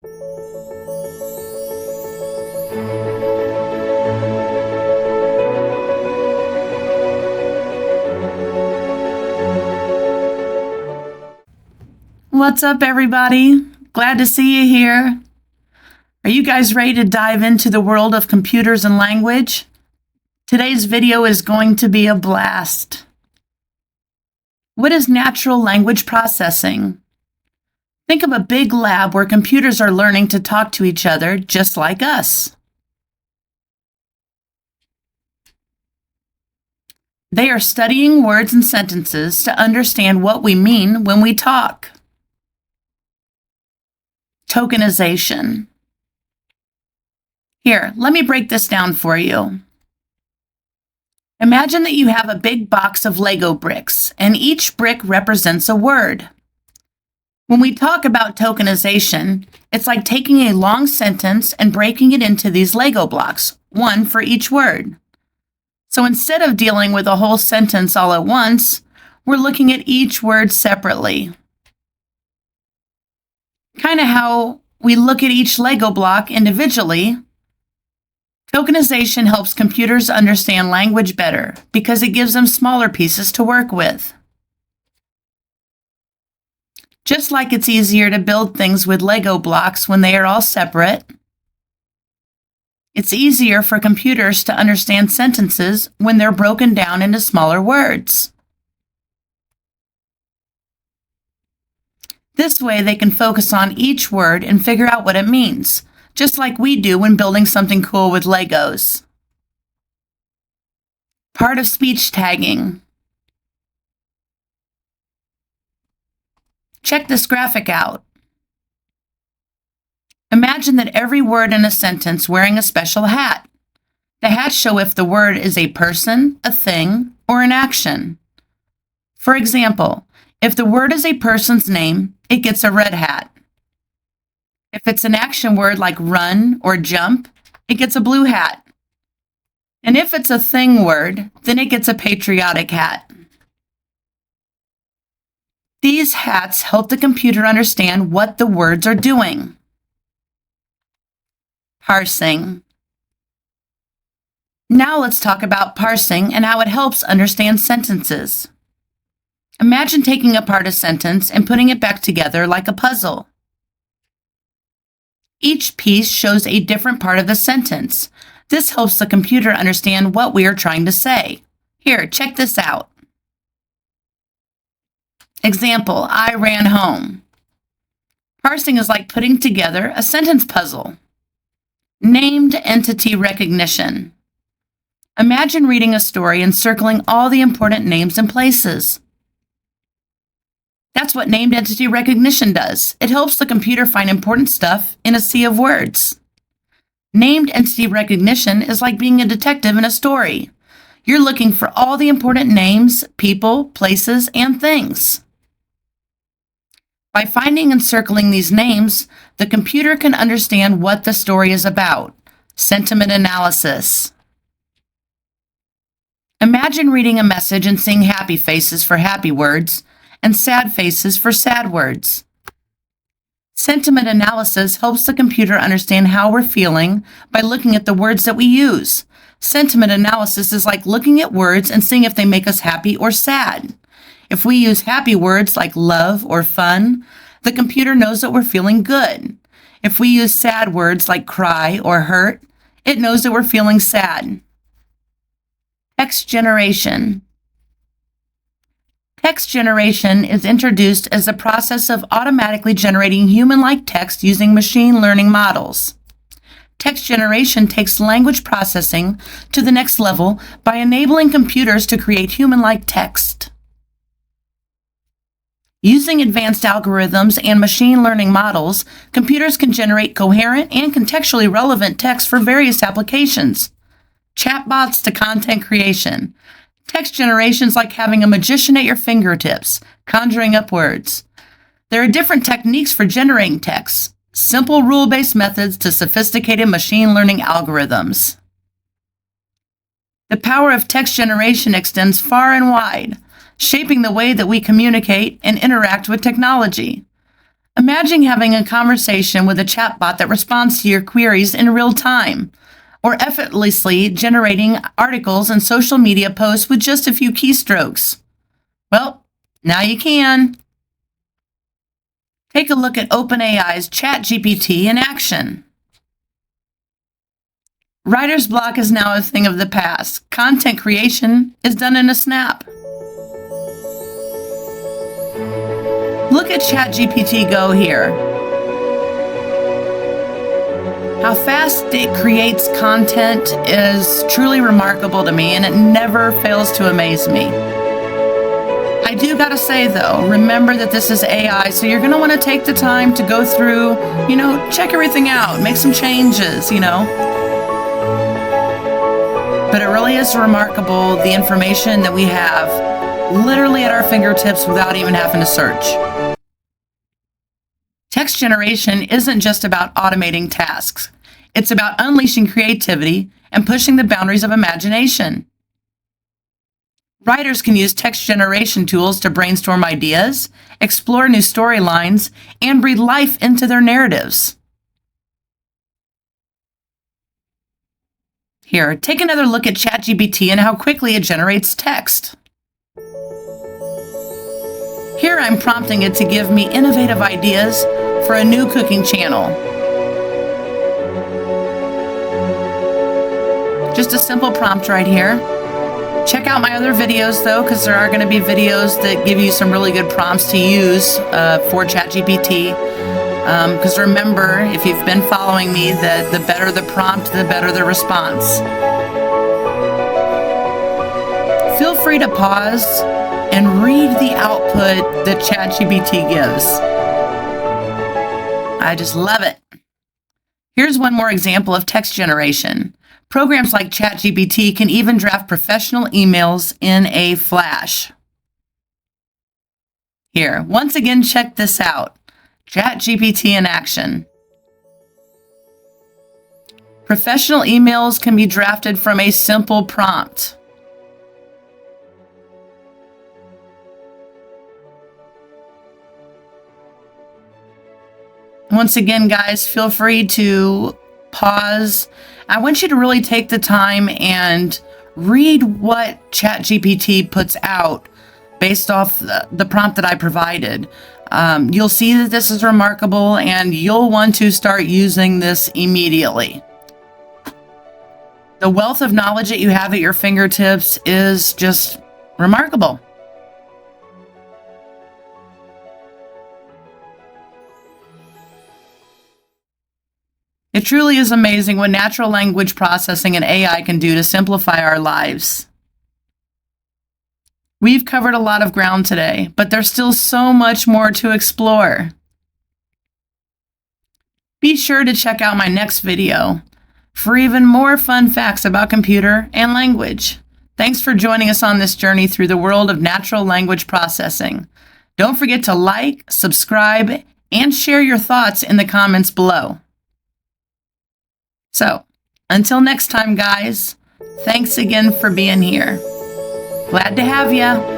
What's up, everybody? Glad to see you here. Are you guys ready to dive into the world of computers and language? Today's video is going to be a blast. What is natural language processing? Think of a big lab where computers are learning to talk to each other just like us. They are studying words and sentences to understand what we mean when we talk. Tokenization. Here, let me break this down for you. Imagine that you have a big box of Lego bricks, and each brick represents a word. When we talk about tokenization, it's like taking a long sentence and breaking it into these Lego blocks, one for each word. So instead of dealing with a whole sentence all at once, we're looking at each word separately. Kind of how we look at each Lego block individually. Tokenization helps computers understand language better because it gives them smaller pieces to work with. Just like it's easier to build things with Lego blocks when they are all separate, it's easier for computers to understand sentences when they're broken down into smaller words. This way, they can focus on each word and figure out what it means, just like we do when building something cool with Legos. Part of speech tagging. Check this graphic out. Imagine that every word in a sentence wearing a special hat. The hats show if the word is a person, a thing, or an action. For example, if the word is a person's name, it gets a red hat. If it's an action word like run or jump, it gets a blue hat. And if it's a thing word, then it gets a patriotic hat. These hats help the computer understand what the words are doing. Parsing. Now let's talk about parsing and how it helps understand sentences. Imagine taking apart a sentence and putting it back together like a puzzle. Each piece shows a different part of the sentence. This helps the computer understand what we are trying to say. Here, check this out. Example, I ran home. Parsing is like putting together a sentence puzzle. Named entity recognition. Imagine reading a story and circling all the important names and places. That's what named entity recognition does. It helps the computer find important stuff in a sea of words. Named entity recognition is like being a detective in a story. You're looking for all the important names, people, places, and things. By finding and circling these names, the computer can understand what the story is about. Sentiment analysis. Imagine reading a message and seeing happy faces for happy words and sad faces for sad words. Sentiment analysis helps the computer understand how we're feeling by looking at the words that we use. Sentiment analysis is like looking at words and seeing if they make us happy or sad. If we use happy words like love or fun, the computer knows that we're feeling good. If we use sad words like cry or hurt, it knows that we're feeling sad. Text generation. Text generation is introduced as the process of automatically generating human-like text using machine learning models. Text generation takes language processing to the next level by enabling computers to create human-like text. Using advanced algorithms and machine learning models, computers can generate coherent and contextually relevant text for various applications. Chatbots to content creation. Text generation is like having a magician at your fingertips, conjuring up words. There are different techniques for generating text, simple rule-based methods to sophisticated machine learning algorithms. The power of text generation extends far and wide, shaping the way that we communicate and interact with technology. Imagine having a conversation with a chatbot that responds to your queries in real time, or effortlessly generating articles and social media posts with just a few keystrokes. Well, now you can. Take a look at OpenAI's ChatGPT in action. Writer's block is now a thing of the past. Content creation is done in a snap. Look at ChatGPT Go here. How fast it creates content is truly remarkable to me, and it never fails to amaze me. I do gotta say though, remember that this is AI, so you're gonna wanna take the time to go through, check everything out, make some changes, But it really is remarkable the information that we have literally at our fingertips without even having to search. Text generation isn't just about automating tasks. It's about unleashing creativity and pushing the boundaries of imagination. Writers can use text generation tools to brainstorm ideas, explore new storylines, and breathe life into their narratives. Here, take another look at ChatGPT and how quickly it generates text. Here I'm prompting it to give me innovative ideas for a new cooking channel. Just a simple prompt right here. Check out my other videos though, because there are going to be videos that give you some really good prompts to use for ChatGPT. Because remember, if you've been following me, that the better the prompt, the better the response. Feel free to pause and read the output that ChatGPT gives. I just love it. Here's one more example of text generation. Programs like ChatGPT can even draft professional emails in a flash. Here, once again, check this out. ChatGPT in action. Professional emails can be drafted from a simple prompt. Once again, guys, feel free to pause. I want you to really take the time and read what ChatGPT puts out based off the prompt that I provided. You'll see that this is remarkable, and you'll want to start using this immediately. The wealth of knowledge that you have at your fingertips is just remarkable. It truly is amazing what natural language processing and AI can do to simplify our lives. We've covered a lot of ground today, but there's still so much more to explore. Be sure to check out my next video for even more fun facts about computer and language. Thanks for joining us on this journey through the world of natural language processing. Don't forget to like, subscribe, and share your thoughts in the comments below. So, until next time, guys, thanks again for being here. Glad to have you.